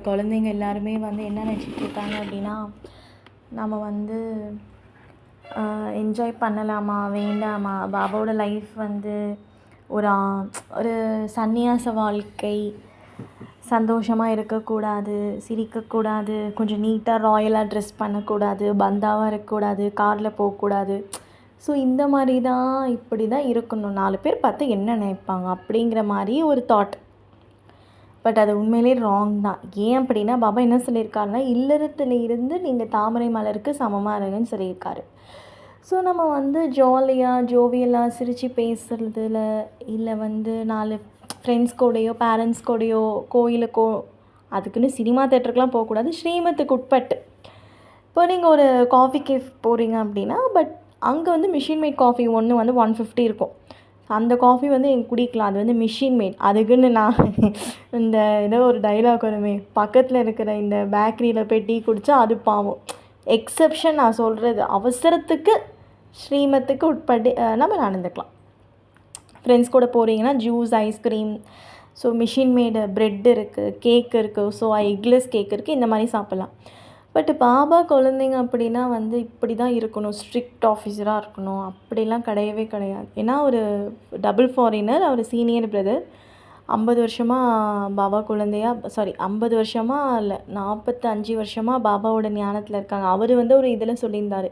குழந்தைங்க எல்லாருமே வந்து என்ன நினச்சிட்ருக்காங்க அப்படின்னா, நம்ம வந்து என்ஜாய் பண்ணலாமா வேண்டாமா, பாபாவோட லைஃப் வந்து ஒரு ஒரு சந்நியாச வாழ்க்கை, சந்தோஷமாக இருக்கக்கூடாது, சிரிக்கக்கூடாது, கொஞ்சம் நீட்டாக ராயலாக ட்ரெஸ் பண்ணக்கூடாது, பந்தாவாக இருக்கக்கூடாது, காரில் போகக்கூடாது. ஸோ இந்த மாதிரி தான் இப்படி தான் இருக்கணும், 4 பேர் பார்த்து என்ன நினைப்பாங்க அப்படிங்கிற மாதிரி ஒரு தாட். பட் அது உண்மையிலே ராங் தான். ஏன் அப்படின்னா, பாபா என்ன சொல்லியிருக்காருன்னா, இல்லறத்தில் இருந்து நீங்கள் தாமரை மலருக்கு சமமாக இருங்கன்னு சொல்லியிருக்காரு. ஸோ நம்ம வந்து ஜாலியாக ஜோவியலாக சிரித்து பேசுகிறதுல, இல்லை வந்து 4 ஃப்ரெண்ட்ஸ் கூடயோ பேரண்ட்ஸ் கூடயோ கோயிலுக்கோ, அதுக்குன்னு சினிமா தேட்டருக்குலாம் போகக்கூடாது, ஸ்ரீமத்துக்கு உட்பட்டு. இப்போ நீங்கள் ஒரு காஃபி கேஃப் போகிறீங்க அப்படின்னா, பட் அங்கே வந்து மிஷின் மேட் காஃபி ஒன்று வந்து 150 இருக்கும். அந்த காஃபி வந்து எனக்கு குடிக்கலாம், அது வந்து மிஷின் மேட். அதுக்குன்னு நான் இந்த ஏதோ ஒரு டைலாக் வருமே, பக்கத்தில் இருக்கிற இந்த பேக்கரியில் போய் டீ குடித்தா அது பாவம். எக்ஸப்ஷன் நான் சொல்கிறது, அவசரத்துக்கு ஸ்ரீமத்துக்கு உட்பட்டு நம்ம நடந்துக்கலாம். ஃப்ரெண்ட்ஸ் கூட போகிறீங்கன்னா ஜூஸ், ஐஸ்கிரீம், ஸோ மிஷின் மேடு ப்ரெட் இருக்குது, கேக் இருக்குது, ஸோ எக்லெஸ் கேக் இருக்குது, இந்த மாதிரி சாப்பிட்லாம். பட் பாபா குழந்தைங்க அப்படின்னா வந்து இப்படி தான் இருக்கணும், ஸ்ட்ரிக்ட் ஆஃபீஸராக இருக்கணும், அப்படிலாம் கிடையவே கிடையாது. ஏன்னா ஒரு டபுள் ஃபாரினர், அவர் சீனியர் பிரதர், 50 வருஷமாக பாபா குழந்தையா, 50 வருஷமாக இல்லை, 45 வருஷமாக பாபாவோட ஞானத்தில் இருக்காங்க. அவர் வந்து ஒரு இதில் சொல்லியிருந்தார்,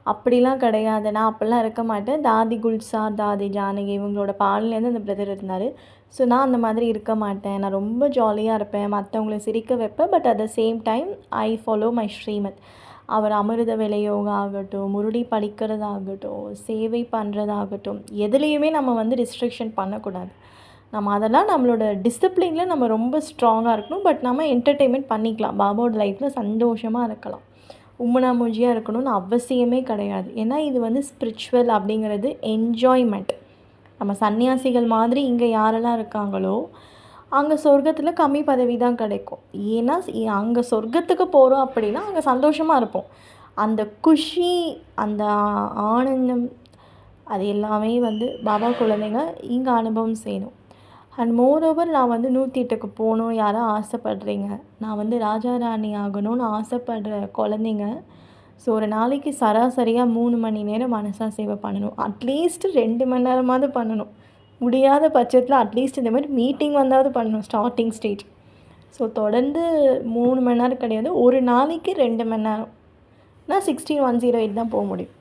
அப்படிலாம் கிடையாது, நான் அப்படிலாம் இருக்க மாட்டேன். தாதி குல்சார், தாதி ஜானகி இவங்களோட பாலிலேருந்து அந்த பிரதர் இருந்தார். ஸோ நான் அந்த மாதிரி இருக்க மாட்டேன், நான் ரொம்ப ஜாலியாக இருப்பேன், மற்றவங்கள சிரிக்க வைப்பேன், but at the same time I follow my Srimad. அவர் அமிர்த வேலை யோகா ஆகட்டும், முருடி படிக்கிறதாகட்டும், சேவை பண்ணுறதாகட்டும், எதுலேயுமே நம்ம வந்து ரெஸ்ட்ரிக்ஷன் பண்ணக்கூடாது. நம்ம அதெல்லாம் நம்மளோட டிசிப்ளினில் நம்ம ரொம்ப ஸ்ட்ராங்காக இருக்கணும். பட் நம்ம என்டர்டெயின்மெண்ட் பண்ணிக்கலாம், பாபாவோட லைஃப்பில் சந்தோஷமாக இருக்கலாம். உம்முனா மூஞ்சியாக இருக்கணும்னு அவசியமே கிடையாது. ஏன்னா இது வந்து ஸ்பிரிச்சுவல் அப்படிங்கிறது என்ஜாய்மெண்ட். நம்ம சன்னியாசிகள் மாதிரி இங்கே யாரெல்லாம் இருக்காங்களோ அங்கே சொர்க்கத்தில் கம்மி பதவி தான் கிடைக்கும். ஏன்னா அங்கே சொர்க்கத்துக்கு போகிறோம் அப்படின்னா அங்கே சந்தோஷமாக இருப்போம். அந்த குஷி, அந்த ஆனந்தம், அது எல்லாமே வந்து பாபா குழந்தைங்க இங்கே அனுபவம் செய்யணும். அண்ட் மோரோவர், நான் வந்து 108க்கு போகணும் யாரோ ஆசைப்படுறீங்க, நான் வந்து ராஜா ராணி ஆகணும்னு ஆசைப்படுற குழந்தைங்க, ஸோ ஒரு நாளைக்கு சராசரியாக 3 மணி நேரம் மனசா சேவை பண்ணணும். அட்லீஸ்ட் 2 மணி நேரமாவது பண்ணணும். முடியாத பட்சத்தில் அட்லீஸ்ட் இந்த மாதிரி மீட்டிங் வந்தாவது பண்ணணும், ஸ்டார்டிங் ஸ்டேஜ். ஸோ தொடர்ந்து 3 மணி நேரம் கிடையாது, ஒரு நாளைக்கு 2 மணி நேரம், நான் 16108 தான் போக முடியும்.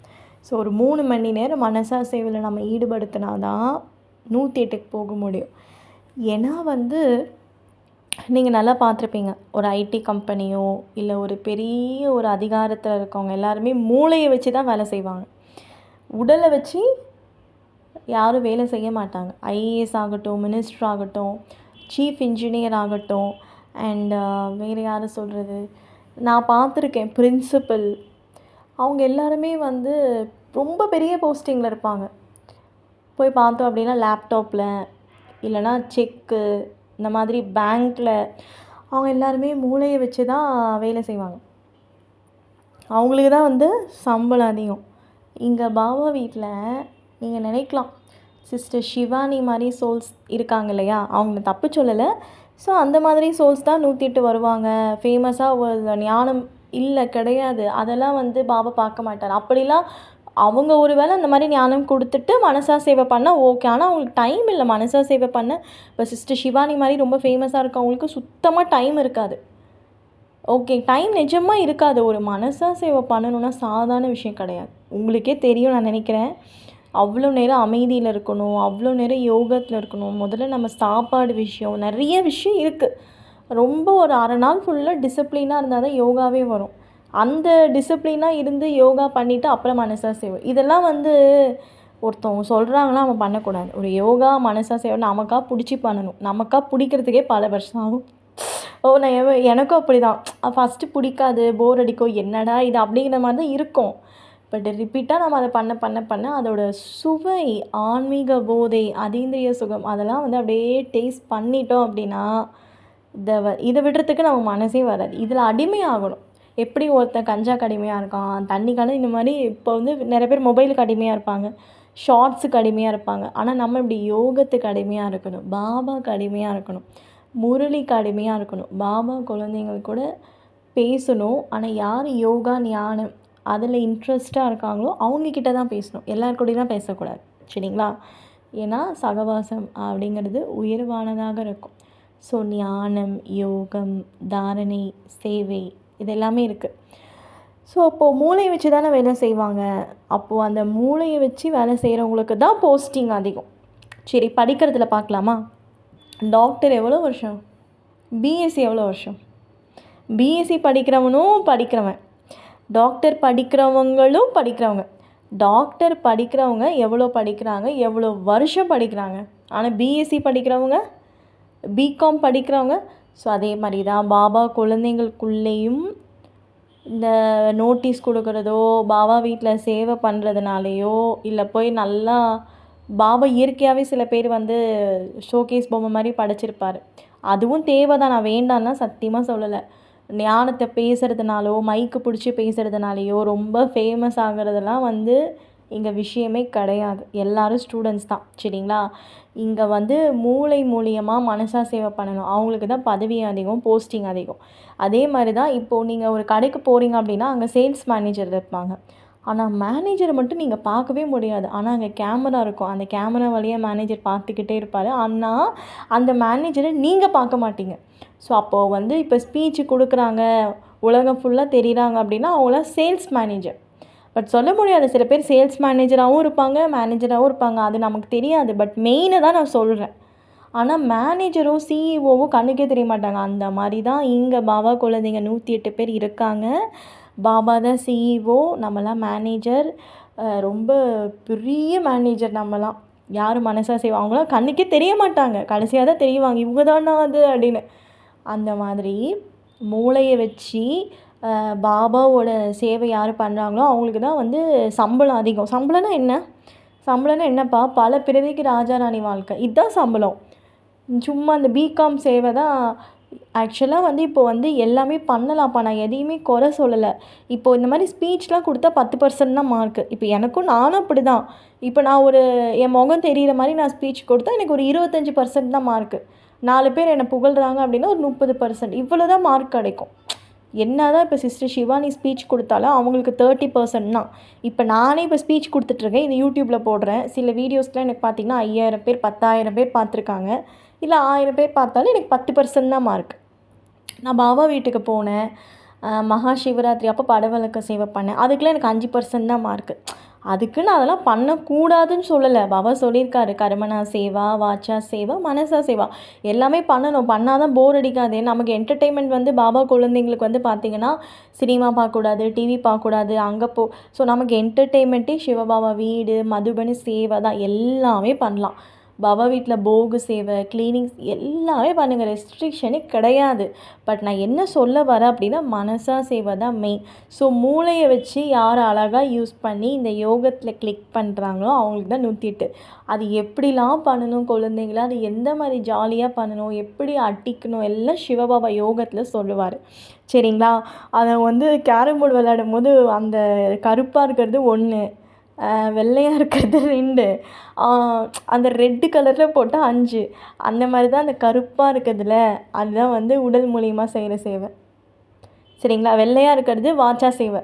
ஸோ ஒரு 3 மணி நேரம் மனசா சேவையில் நம்ம ஈடுபடுத்தினா தான் 108க்கு போக முடியும். ஏன்னா வந்து நீங்கள் நல்லா பார்த்துருப்பீங்க, ஒரு ஐடி கம்பெனியோ இல்லை ஒரு பெரிய ஒரு அதிகாரத்தில் இருக்கவங்க எல்லாருமே மூளையை வச்சு தான் வேலை செய்வாங்க, உடலை வச்சு யாரும் வேலை செய்ய மாட்டாங்க. ஐஏஎஸ் ஆகட்டும், மினிஸ்டர் ஆகட்டும், சீஃப் இன்ஜினியர் ஆகட்டும், அண்ட் வேறு யார் சொல்கிறது, நான் பார்த்துருக்கேன் பிரின்சிபல், அவங்க எல்லாருமே வந்து ரொம்ப பெரிய போஸ்டிங்கில் இருப்பாங்க. போய் பார்த்தோம் அப்படின்னா லேப்டாப்பில் இல்லைனா செக்கு, இந்த மாதிரி பேங்க்கில் அவங்க எல்லாருமே மூளையை வச்சு தான் வேலை செய்வாங்க. அவங்களுக்கு தான் வந்து சம்பளம் அதிகம். இங்கே பாபா வீட்டில் நீங்கள் நினைக்கலாம், சிஸ்டர் ஷிவானி மாதிரி சோல்ஸ் இருக்காங்க இல்லையா, அவங்க தப்பு சொல்லலை. ஸோ அந்த மாதிரி சோல்ஸ் தான் 108 வருவாங்க, ஃபேமஸாக ஒரு ஞானம் இல்லை, கிடையாது. அதெல்லாம் வந்து பாபா பார்க்க மாட்டார். அப்படிலாம் அவங்க ஒரு வேளை அந்த மாதிரி ஞானம் கொடுத்துட்டு மனசா சேவை பண்ணால் ஓகே. ஆனால் அவங்களுக்கு டைம் இல்லை மனசா சேவை பண்ண. இப்போ சிஸ்டர் ஷிவானி மாதிரி ரொம்ப ஃபேமஸாக இருக்கவங்களுக்கு சுத்தமாக டைம் இருக்காது. ஓகே, டைம் நிஜமாக இருக்காது. ஒரு மனசா சேவை பண்ணணுன்னா சாதாரண விஷயம் கிடையாது. உங்களுக்கே தெரியும் நான் நினைக்கிறேன். அவ்வளோ நேரம் அமைதியில் இருக்கணும், அவ்வளோ நேரம் யோகத்தில் இருக்கணும். முதல்ல நம்ம சாப்பாடு விஷயம், நிறைய விஷயம் இருக்குது. ரொம்ப ஒரு அரை நாள் ஃபுல்லாக டிசிப்ளினாக இருந்தால் தான் யோகாவே வரும். அந்த டிசிப்ளினாக இருந்து யோகா பண்ணிவிட்டு அப்புறம் மனசா சேவை, இதெல்லாம் வந்து ஒருத்தவங்க சொல்கிறாங்கன்னா நம்ம பண்ணக்கூடாது. ஒரு யோகா மனசா சேவை நமக்காக பிடிச்சி பண்ணணும். நமக்காக பிடிக்கிறதுக்கே பல வருஷம் ஆகும். நான் எனக்கும் அப்படி தான். ஃபஸ்ட்டு பிடிக்காது, போர் அடிக்கும், என்னடா இது அப்படிங்கிற மாதிரி தான் இருக்கும். பட் ரிப்பீட்டாக நம்ம அதை பண்ண அதோட சுவை, ஆன்மீக போதை, அதீந்திரிய சுகம், அதெல்லாம் வந்து அப்படியே டேஸ்ட் பண்ணிட்டோம் அப்படின்னா இதை விடுறதுக்கு நம்ம மனசே வராது. இதில் அடிமையாகணும். எப்படி ஒருத்தன் கஞ்சாக்கு அடிமையாக இருக்கான், தண்ணிக்கான, இந்த மாதிரி இப்போ வந்து நிறைய பேர் மொபைலுக்கு அடிமையாக இருப்பாங்க, ஷார்ட்ஸுக்கு அடிமையாக இருப்பாங்க. ஆனால் நம்ம இப்படி யோகத்துக்கு அடிமையாக இருக்கணும், பாபாவுக்கு அடிமையாக இருக்கணும். முரளிக்கு அடிமையாக இருக்கணும். பாபா குழந்தைங்கள் கூட பேசணும். ஆனால் யார் யோகா, ஞானம் அதில் இன்ட்ரெஸ்ட்டாக இருக்காங்களோ அவங்கக்கிட்ட தான் பேசணும். எல்லார் கூடயும் தான் பேசக்கூடாது. சரிங்களா? ஏன்னா சகவாசம் அப்படிங்கிறது உயர்வானதாக இருக்கும். ஸோ ஞானம், யோகம், தாரணை, சேவை இது எல்லாமே இருக்குது. ஸோ அப்போது மூளையை வச்சு தானே வேலை செய்வாங்க. அப்போது அந்த மூளையை வச்சு வேலை செய்கிறவங்களுக்கு தான் போஸ்டிங் அதிகம். சரி, படிக்கிறதுல பார்க்கலாமா? டாக்டர் எவ்வளோ வருஷம்? பிஎஸ்சி எவ்வளோ வருஷம்? பிஎஸ்சி படிக்கிறவனும் படிக்கிறவன், டாக்டர் படிக்கிறவங்களும் படிக்கிறவங்க. டாக்டர் படிக்கிறவங்க எவ்வளோ படிக்கிறாங்க, எவ்வளோ வருஷம் படிக்கிறாங்க. ஆனால் பிஎஸ்சி படிக்கிறவங்க, பிகாம் படிக்கிறவங்க. ஸோ அதே மாதிரி தான் பாபா குழந்தைங்களுக்குள்ளேயும் இந்த நோட்டீஸ் கொடுக்குறதோ, பாபா வீட்டில் சேவை பண்ணுறதுனாலையோ, இல்லை போய் நல்லா பாபா இயற்கையாகவே சில பேர் வந்து ஷோகேஸ் பொம்மை மாதிரி படைச்சிருப்பார். அதுவும் தேவை தான், நான் வேண்டான்னா சத்தியமாக சொல்லலை. ஞானத்தை பேசுகிறதுனாலோ, மைக்கு பிடிச்சி பேசுகிறதுனாலையோ ரொம்ப ஃபேமஸ் ஆகிறதெல்லாம் வந்து இங்கே விஷயமே கிடையாது. எல்லோரும் ஸ்டூடெண்ட்ஸ் தான். சரிங்களா? இங்கே வந்து மூளை மூலியமாக மனசா சேவை பண்ணணும். அவங்களுக்கு தான் பதவி அதிகம், போஸ்டிங் அதிகம். அதே மாதிரி தான் இப்போது நீங்கள் ஒரு கடைக்கு போகிறீங்க அப்படின்னா அங்கே சேல்ஸ் மேனேஜர் இருப்பாங்க. ஆனால் மேனேஜரை மட்டும் நீங்கள் பார்க்கவே முடியாது. ஆனால் அங்கே கேமரா இருக்கும். அந்த கேமரா வழியாக மேனேஜர் பார்த்துக்கிட்டே இருப்பார். ஆனால் அந்த மேனேஜரை நீங்கள் பார்க்க மாட்டீங்க. ஸோ அப்போது வந்து இப்போ ஸ்பீச்சு கொடுக்குறாங்க, உலகம் ஃபுல்லாக தெரியுறாங்க அப்படின்னா அவங்களாம் சேல்ஸ் மேனேஜர். பட் சொல்ல முடியாது, சில பேர் சேல்ஸ் மேனேஜராகவும் இருப்பாங்க, மேனேஜராகவும் இருப்பாங்க. அது நமக்கு தெரியாது. பட் மெயினை தான் நான் சொல்கிறேன். ஆனால் மேனேஜரோ சிஇஓவோ கண்ணுக்கே தெரிய மாட்டாங்க. அந்த மாதிரி தான் இங்கே பாபா குழந்தைங்க 108 பேர் இருக்காங்க. பாபா தான் சிஇஓ, நம்மலாம் மேனேஜர். ரொம்ப பெரிய மேனேஜர் நம்மலாம். யார் மனசா செய்வாங்க அவங்களாம் கண்ணுக்கே தெரிய மாட்டாங்க. கடைசியாக தான் தெரியுவாங்க, இவங்க தானா அது அப்படின்னு. அந்த மாதிரி மூளையை வச்சு பாபாவோட சேவை யார் பண்ணுறாங்களோ அவங்களுக்கு தான் வந்து சம்பளம் அதிகம். சம்பளம்னா என்ன? சம்பளம்னா என்னப்பா? பல பிறவிக்கு ராஜா ராணி வாழ்க்கை, இதுதான் சம்பளம். சும்மா அந்த பிகாம் சேவை தான். ஆக்சுவலாக வந்து இப்போ வந்து எல்லாமே பண்ணலாம்ப்பா, நான் எதையுமே குறை சொல்லலை. இப்போது இந்த மாதிரி ஸ்பீச்லாம் கொடுத்தா 10% தான் மார்க்கு. இப்போ நானும் அப்படி தான். இப்போ நான் ஒரு என் முகம் தெரிகிற மாதிரி நான் ஸ்பீச் கொடுத்தா எனக்கு ஒரு 25% தான் மார்க்கு. 4 பேர் என்னை புகழ்கிறாங்க அப்படின்னா ஒரு 30%, இவ்வளோ தான் மார்க் கிடைக்கும். என்ன தான் இப்போ சிஸ்டர் ஷிவானி ஸ்பீச் கொடுத்தாலும் அவங்களுக்கு 30% தான். இப்போ நானே இப்போ ஸ்பீச் கொடுத்துட்ருக்கேன், இது யூடியூப்பில் போடுறேன். சில வீடியோஸ்லாம் எனக்கு பார்த்திங்கன்னா 5000 பேர் 10,000 பேர் பார்த்துருக்காங்க. இல்லை 1000 பேர் பார்த்தாலும் எனக்கு 10% தான் மார்க். நான் பாபா வீட்டுக்கு போனேன், மகா சிவராத்திரி அப்போ படவிளக்க சேவை பண்ணேன், அதுக்கெலாம் எனக்கு 5% தான் மார்க்கு. அதுக்குன்னு அதெல்லாம் பண்ணக்கூடாதுன்னு சொல்லலை. பாபா சொல்லியிருக்காரு, கர்மனா சேவா, வாச்சா சேவா, மனசா சேவா எல்லாமே பண்ணணும். பண்ணால் தான் போர் அடிக்காது. நமக்கு என்டர்டெயின்மெண்ட் வந்து பாபா குழந்தைங்களுக்கு வந்து பார்த்திங்கன்னா சினிமா பார்க்கக்கூடாது, டிவி பார்க்கக்கூடாது, அங்கே ஸோ நமக்கு என்டர்டெயின்மெண்ட்டே சிவபாபா வீடு, மதுபனி சேவை தான். எல்லாமே பண்ணலாம். பாபா வீட்டில் போகு சேவை, கிளீனிங்ஸ் எல்லாமே பண்ணுங்கள், ரெஸ்ட்ரிக்ஷனே கிடையாது. பட் நான் என்ன சொல்ல வரேன் அப்படின்னா மனசா சேவை தான் மெயின். ஸோ மூளையை வச்சு யார் அழகாக யூஸ் பண்ணி இந்த யோகத்தில் கிளிக் பண்ணுறாங்களோ அவங்களுக்கு தான் 108. அது எப்படிலாம் பண்ணணும் குழந்தைங்கள, அது எந்த மாதிரி ஜாலியாக பண்ணணும், எப்படி அடிக்கணும் எல்லாம் சிவபாபா யோகத்தில் சொல்லுவார். சரிங்களா? அதை வந்து கேரம் போர்டு விளையாடும் போது அந்த கருப்பாக இருக்கிறது 1, வெள்ளையாக இருக்கிறது 2, அந்த ரெட்டு கலரில் போட்டால் 5. அந்த மாதிரி தான் அந்த கருப்பாக இருக்கிறதுல அதுதான் வந்து உடல் மூலிமா செய்கிற சேவை. சரிங்களா? வெள்ளையாக இருக்கிறது வாச்சா சேவை.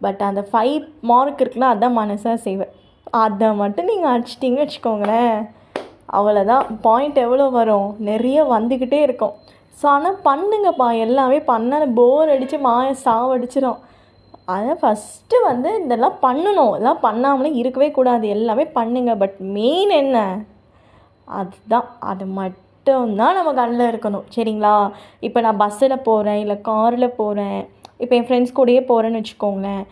பட் அந்த 5 மார்க் இருக்குல்ல, அதுதான் மனசா சேவை. அதை மட்டும் நீங்கள் அடிச்சிட்டிங்கன்னு வச்சுக்கோங்களேன், அவ்வளோதான். பாயிண்ட் எவ்வளோ வரும்? நிறைய வந்துக்கிட்டே இருக்கும். ஸோ ஆனால் பண்ணுங்கப்பா, எல்லாமே பண்ணால் போர் அடித்து சாவடிச்சிடும். அதான் ஃபஸ்ட்டு வந்து இதெல்லாம் பண்ணணும். இதெல்லாம் பண்ணாமலே இருக்கவே கூடாது. எல்லாமே பண்ணுங்கள். பட் மெயின் என்ன? அதுதான், அது மட்டும்தான் நம்ம கண்ணில் இருக்கணும். சரிங்களா? இப்போ நான் பஸ்ஸில் போகிறேன், இல்லை காரில் போகிறேன், இப்போ என் ஃப்ரெண்ட்ஸ் கூடயே போகிறேன்னு வச்சுக்கோங்களேன்,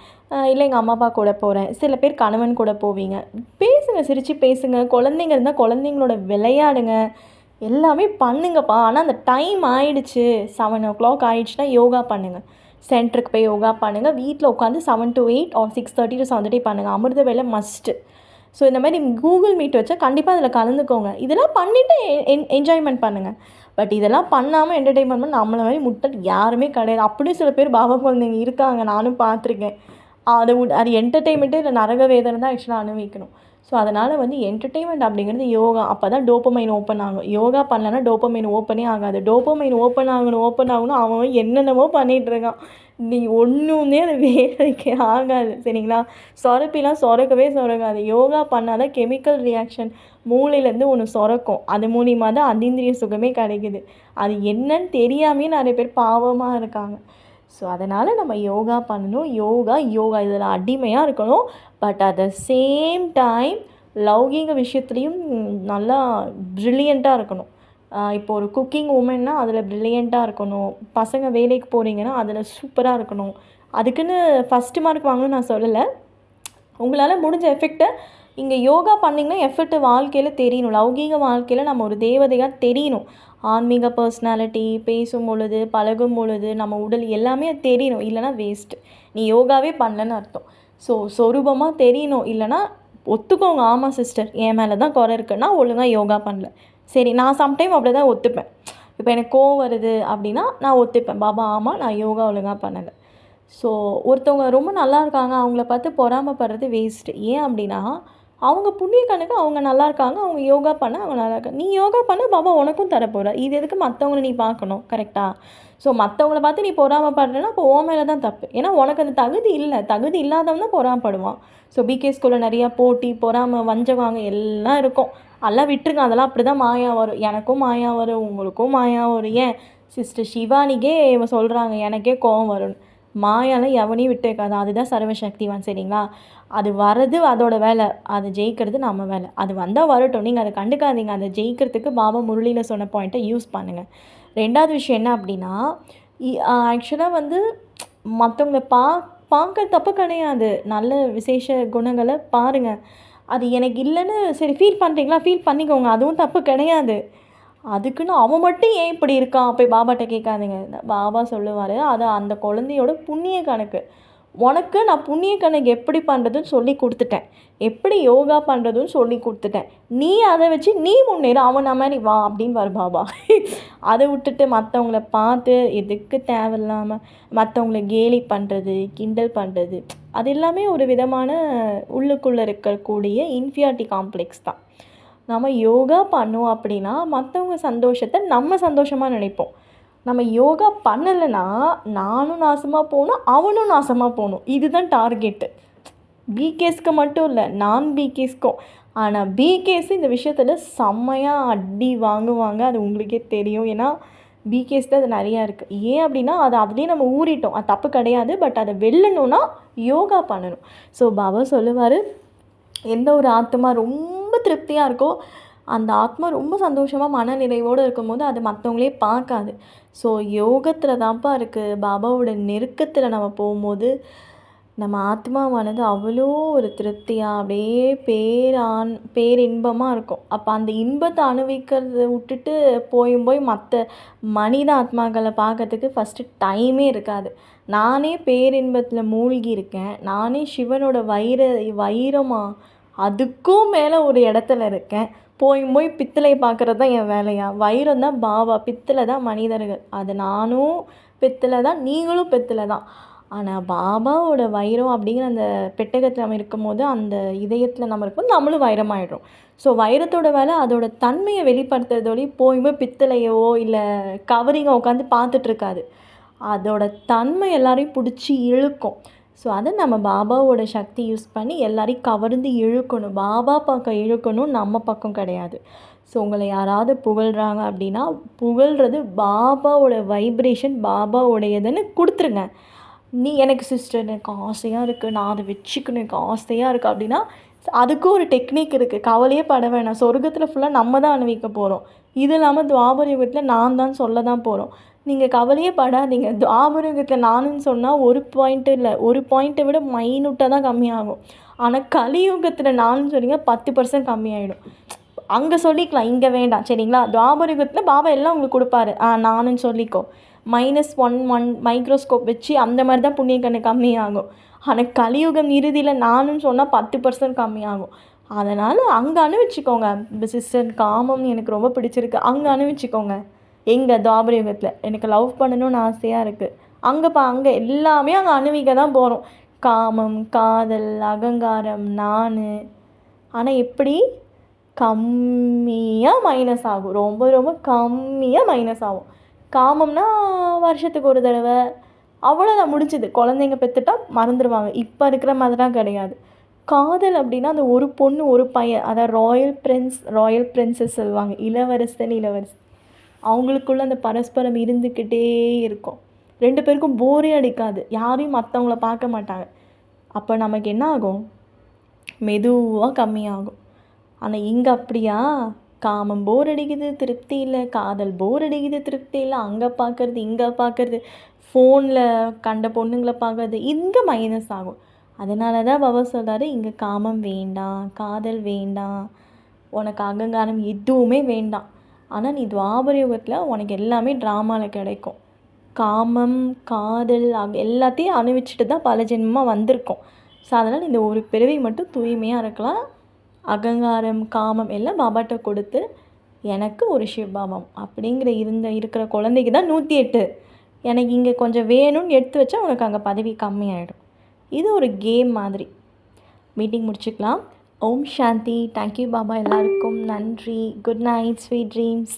இல்லை எங்கள் அம்மா அப்பா கூட போகிறேன், சில பேர் கணவன் கூட போவீங்க. பேசுங்க, சிரித்து பேசுங்க. குழந்தைங்க இருந்தால் குழந்தைங்களோட விளையாடுங்க, எல்லாமே பண்ணுங்கப்பா. ஆனால் அந்த டைம் ஆயிடுச்சு, 7 o'clock ஆயிடுச்சுன்னா யோகா பண்ணுங்கள். சென்டருக்கு போய் யோகா பண்ணுங்கள். வீட்டில் உட்காந்து 7 to 8 or 6:30 to 7:30 பண்ணுங்கள். அமிர்த வேலை மஸ்ட்டு. ஸோ இந்த மாதிரி கூகுள் மீட் வச்சா கண்டிப்பாக அதில் கலந்துக்கோங்க. இதெல்லாம் பண்ணிவிட்டு என்ஜாய்மெண்ட் பண்ணுங்கள். பட் இதெல்லாம் பண்ணாமல் என்டர்டெயின்மெண்ட் பண்ண நம்மளை மாதிரி முட்டல் யாருமே கிடையாது. அப்படியும் சில பேர் பாபா குழந்தைங்க இருக்காங்க, நானும் பார்த்துருக்கேன். அது என்டர்டெயின்மெண்ட்டே இல்லை, நரக வேதனை தான் ஆக்சுவலாக அனுபவிக்கணும். ஸோ அதனால் வந்து என்டர்டெயின்மெண்ட் அப்படிங்கிறது யோகா. அப்போ தான் டோப்பமைன் ஓப்பன் ஆகும். யோகா பண்ணலன்னா டோப்பமைன் ஓப்பனே ஆகாது. டோப்பமைன் ஓப்பன் ஆகணும் அவன் என்னென்னமோ பண்ணிகிட்ருக்கான். நீ ஒன்றுமே அது வேலைக்கு ஆகாது. சரிங்களா? சுரப்பிலாம் சுரக்காது. யோகா பண்ணால் தான் கெமிக்கல் ரியாக்ஷன் மூளையிலேருந்து ஒன்று சுரக்கும். அது மூலியமாக தான் அதீந்திரிய சுகமே கிடைக்குது. அது என்னன்னு தெரியாமையே நிறைய பேர் பாவமாக இருக்காங்க. ஸோ அதனால் நம்ம யோகா பண்ணணும். யோகா இதில் அடிமையாக இருக்கணும். But at the same time லௌகீக விஷயத்துலேயும் நல்லா ப்ரில்லியண்ட்டாக இருக்கணும். இப்போ ஒரு குக்கிங் உமன்னா அதில் ப்ரில்லியண்ட்டாக இருக்கணும். பசங்க வேலைக்கு போகிறீங்கன்னா அதில் சூப்பராக இருக்கணும். அதுக்குன்னு ஃபஸ்ட்டு மார்க் வாங்கணும்னு நான் சொல்லலை. உங்களால் முடிஞ்ச எஃபெக்டை இங்கே யோகா பண்ணிங்கன்னா எஃபெக்ட் வாழ்க்கையில் தெரியணும். லௌகீக வாழ்க்கையில் நம்ம ஒரு தேவதையாக தெரியணும். ஆன்மீக பர்சனாலிட்டி பேசும் பொழுது, பழகும் பொழுது, நம்ம உடல் எல்லாமே தெரியணும். இல்லைனா வேஸ்ட்டு. நீ யோகாவே பண்ணலன்னு அர்த்தம். ஸோ சொரூபமாக தெரியணும். இல்லைனா ஒத்துக்கோங்க, ஆமாம் சிஸ்டர் என் மேலே தான் குறை இருக்குன்னா ஒழுங்காக யோகா பண்ணல. சரி, நான் சம்டைம் அப்படி தான் ஒத்துப்பேன். இப்போ எனக்கு கோவம் வருது அப்படின்னா நான் ஒத்துப்பேன். பாபா ஆமாம் நான் யோகா ஒழுங்காக பண்ணலை. ஸோ ஒருத்தவங்க ரொம்ப நல்லா இருக்காங்க, அவங்கள பார்த்து பொறாமைப்படுறது வேஸ்ட்டு. ஏன் அப்படின்னா அவங்க புண்ணிய கணக்கு அவங்க நல்லா இருக்காங்க, அவங்க யோகா பண்ண அவங்க நல்லா இருக்காங்க. நீ யோகா பண்ண பாபா உனக்கும் தரப்போகிற. இது எதுக்கு மற்றவங்கள நீ பார்க்கணும்? கரெக்டாக? ஸோ மற்றவங்கள பார்த்து நீ பொறாமைப்படுறேன்னா அப்போ உன் மேலே தான் தப்பு. ஏன்னா உனக்கு அந்த தகுதி இல்லை. தகுதி இல்லாதவன் தான் பொறாமப்படுவான். ஸோ பிகே ஸ்கூலில் நிறையா போட்டி, பொறாமை, வஞ்சகம் எல்லாம் இருக்கும். அதெல்லாம் விட்டுருங்க. அதெல்லாம் அப்படி தான் மாயா வரும். எனக்கும் மாயா வரும், உங்களுக்கும் மாயா வரும். ஏன் சிஸ்டர் ஷிவானிக்கே இவன் சொல்கிறாங்க எனக்கே கோவம் வரும்னு. மாயால எவனையும் விட்டு வைக்காது. அதுதான் சர்வசக்திவான். சரிங்களா? அது வர்றது அதோட வேலை, அது ஜெயிக்கிறது நம்ம வேலை. அது வந்தால் வரட்டும், நீங்கள் அதை கண்டுக்காதீங்க. அதை ஜெயிக்கிறதுக்கு பாபா முரளியில் சொன்ன பாயிண்ட்டை யூஸ் பண்ணுங்கள். 2வது விஷயம் என்ன அப்படின்னா, ஆக்சுவலாக வந்து மற்றவங்கள பார்க்க தப்பு கிடையாது. நல்ல விசேஷ குணங்களை பாருங்கள். அது எனக்கு இல்லைன்னு சரி ஃபீல் பண்ணுறீங்களா, ஃபீல் பண்ணிக்கோங்க. அதுவும் தப்பு கிடையாது. அதுக்குன்னு அவன் மட்டும் ஏன் இப்படி இருக்கான் போய் பாபாட்ட கேட்காதீங்க. பாபா சொல்லுவார், அது அந்த குழந்தையோட புண்ணிய கணக்கு. உனக்கு நான் புண்ணிய கணக்கு எப்படி பண்ணுறதுன்னு சொல்லி கொடுத்துட்டேன், எப்படி யோகா பண்ணுறதுன்னு சொல்லி கொடுத்துட்டேன். நீ அதை வச்சு நீ முன்னேறு, அவன் மாதிரி வா அப்படின்வார் பாபா. அதை விட்டுட்டு மற்றவங்கள பார்த்து எதுக்கு தேவையில்லாமல் மற்றவங்கள கேலி பண்ணுறது, கிண்டல் பண்ணுறது, அது எல்லாமே ஒரு விதமான உள்ளுக்குள்ளே இருக்கக்கூடிய இன்ஃபியாரிட்டி காம்ப்ளெக்ஸ் தான். நம்ம யோகா பண்ணோம் அப்படின்னா மற்றவங்க சந்தோஷத்தை நம்ம சந்தோஷமாக நினைப்போம். நம்ம யோகா பண்ணலைன்னா நானும் நாசமாக போகணும், அவனும் நாசமாக போகணும். இதுதான் டார்கெட்டு. பிகேஸ்க்கு மட்டும் இல்லை, நான் பிகேஸ்க்கும். ஆனால் பிகேஸ் இந்த விஷயத்தில் செம்மையாக அடி வாங்குவாங்க. அது உங்களுக்கே தெரியும். ஏன்னா பிகேஸ் தான் அது நிறையா இருக்குது. ஏன் அப்படின்னா அது அதுலேயே நம்ம ஊறிட்டோம். அது தப்பு கிடையாது. பட் அதை வெல்லணுன்னா யோகா பண்ணணும். ஸோ பாபா சொல்லுவார், எந்த ஒரு ஆத்மா ரொம்ப திருப்தியாக இருக்கோ அந்த ஆத்மா ரொம்ப சந்தோஷமாக மன நிறைவோடு இருக்கும்போது அது மற்றவங்களே பார்க்காது. ஸோ யோகத்தில் தான்ப்பா இருக்குது. பாபாவோட நெருக்கத்தில் நம்ம போகும்போது நம்ம ஆத்மாவானது அவ்வளோ ஒரு திருப்தியாக அப்படியே பேரின்பமாக இருக்கும். அப்போ அந்த இன்பத்தை அனுபவிக்கிறத விட்டுட்டு போய் மற்ற மனித ஆத்மாக்களை பார்க்கறதுக்கு ஃபஸ்ட்டு டைமே இருக்காது. நானே பேரின்பத்தில் மூழ்கி இருக்கேன். நானே சிவனோட வைரமாக அதுக்கும் மேலே ஒரு இடத்துல இருக்கேன். போய் பித்தளை பார்க்குறது தான் என் வேலையா? வைரம் தான் பாபா, பித்தளை தான் மனிதர்கள். அது நானும் பித்தளை தான், நீங்களும் பித்தளை தான். ஆனால் பாபாவோட வைரம் அப்படிங்கிற அந்த பெட்டகத்தில் நம்ம இருக்கும்போது, அந்த இதயத்தில் நம்ம இருக்கும்போது நம்மளும் வைரமாயிடுறோம். ஸோ வைரத்தோட வேலை அதோட தன்மையை வெளிப்படுத்துறதோடய போய் பித்தளையோ இல்லை கவரிங்கோ உட்காந்து பார்த்துட்ருக்காது. அதோட தன்மை எல்லாரையும் பிடிச்சி இழுக்கும். ஸோ அதை நம்ம பாபாவோட சக்தி யூஸ் பண்ணி எல்லாரையும் கவர்ந்து இழுக்கணும். பாபா பக்கம் இழுக்கணும், நம்ம பக்கம் கிடையாது. ஸோ உங்களை யாராவது புகழ்கிறாங்க அப்படின்னா புகழ்கிறது பாபாவோட வைப்ரேஷன், பாபாவோடையதுன்னு கொடுத்துருங்க. நீ எனக்கு சிஸ்டர் எனக்கு ஆசையாக இருக்குது, நான் அதை வச்சுக்கணும், எனக்கு ஆசையாக இருக்குது அப்படின்னா அதுக்கும் ஒரு டெக்னிக் இருக்குது. கவலையே பட வேணாம். சொர்க்கத்தில் ஃபுல்லாக நம்ம தான் அனுபவிக்க போகிறோம். இது இல்லாமல் துவாபர யுகத்தில் நான் தான் சொல்ல தான் போகிறோம். நீங்கள் கவலையே படாதீங்க. துவாபர யுகத்தில் நானுன்னு சொன்னால் ஒரு பாயிண்ட்டு இல்லை, ஒரு பாயிண்ட்டை விட மைனூட்டாக தான் கம்மியாகும். ஆனால் கலியுகத்தில் நானுன்னு சொன்னீங்க 10% கம்மியாயிடும். அங்கே சொல்லிக்கலாம், இங்கே வேண்டாம். சரிங்களா? துவாபர யுகத்தில் பாபா எல்லாம் உங்களுக்கு கொடுப்பாரு. நானுன்னு சொல்லிக்கோ. -1 மைக்ரோஸ்கோப் வச்சு அந்த மாதிரி தான் புண்ணிய கண்ணு கம்மியாகும். ஆனால் கலியுகம் இறுதியில் நானுன்னு சொன்னால் 10% கம்மியாகும். அதனால் அங்கே அனுபவிச்சுக்கோங்க. சிஸ்டர் காமம் எனக்கு ரொம்ப பிடிச்சிருக்கு, அங்கே அனுபவிச்சுக்கோங்க. எங்கே? துவாபர யுகத்தில் எனக்கு லவ் பண்ணணும்னு ஆசையாக இருக்குது. அங்கே எல்லாமே அங்கே அனுபவிக்க தான் போகிறோம். காமம், காதல், அகங்காரம், நான் ஆனால் எப்படி கம்மியாக மைனஸ் ஆகும், ரொம்ப ரொம்ப கம்மியாக மைனஸ் ஆகும். காமம்னா வருஷத்துக்கு ஒரு தடவை, அவ்வளோதான், முடிஞ்சுது. குழந்தைங்க பெற்றுட்டா மறந்துடுவாங்க. இப்போ இருக்கிற மாதிரிலாம் கிடையாது. காதல் அப்படின்னா அந்த ஒரு பொண்ணு ஒரு பையன், அதான் ராயல் பிரின்சஸ் சொல்லுவாங்க, இளவரசன் இளவரசி, அவங்களுக்குள்ள அந்த பரஸ்பரம் இருந்துக்கிட்டே இருக்கும். 2 பேருக்கும் போரே அடிக்காது, யாரையும் மற்றவங்கள பார்க்க மாட்டாங்க. அப்போ நமக்கு என்ன ஆகும், மெதுவாக கம்மியாகும். ஆனால் இங்கே அப்படியா, காமம் போர் அடிக்குது திருப்தி இல்லை, காதல் போர் அடிக்குது திருப்தி இல்லை, அங்கே பார்க்குறது இங்கே பார்க்குறது, ஃபோனில் கண்ட பொண்ணுங்களை பார்க்குறது, இங்கே மைனஸ் ஆகும். அதனால தான் பாபா சொல்கிறாரு, இங்கே காமம் வேண்டாம், காதல் வேண்டாம், உனக்கு அகங்காரம் எதுவுமே வேண்டாம். ஆனால் நீ துவாபர யுகத்தில் உனக்கு எல்லாமே ட்ராமாவில் கிடைக்கும். காமம் காதல் எல்லாத்தையும் அனுபவிச்சுட்டு தான் பல ஜென்மமாக வந்திருக்கோம். ஸோ அதனால் இந்த ஒரு பிறவி மட்டும் தூய்மையாக இருக்கலாம். அகங்காரம் காமம் எல்லாம் பாபாட்ட கொடுத்து எனக்கு ஒரு சிவபாவம் அப்படிங்கிற இருக்கிற குழந்தைக்கு தான் 108. எனக்கு இங்கே கொஞ்சம் வேணும்னு எடுத்து வச்சா உனக்கு அங்கே பதவி கம்மியாயிடும். இது ஒரு கேம் மாதிரி. மீட்டிங் முடிச்சுக்கலாம். ஓம் சாந்தி. தேங்க்யூ பாபா. எல்லாருக்கும் நன்றி. Good night, sweet dreams.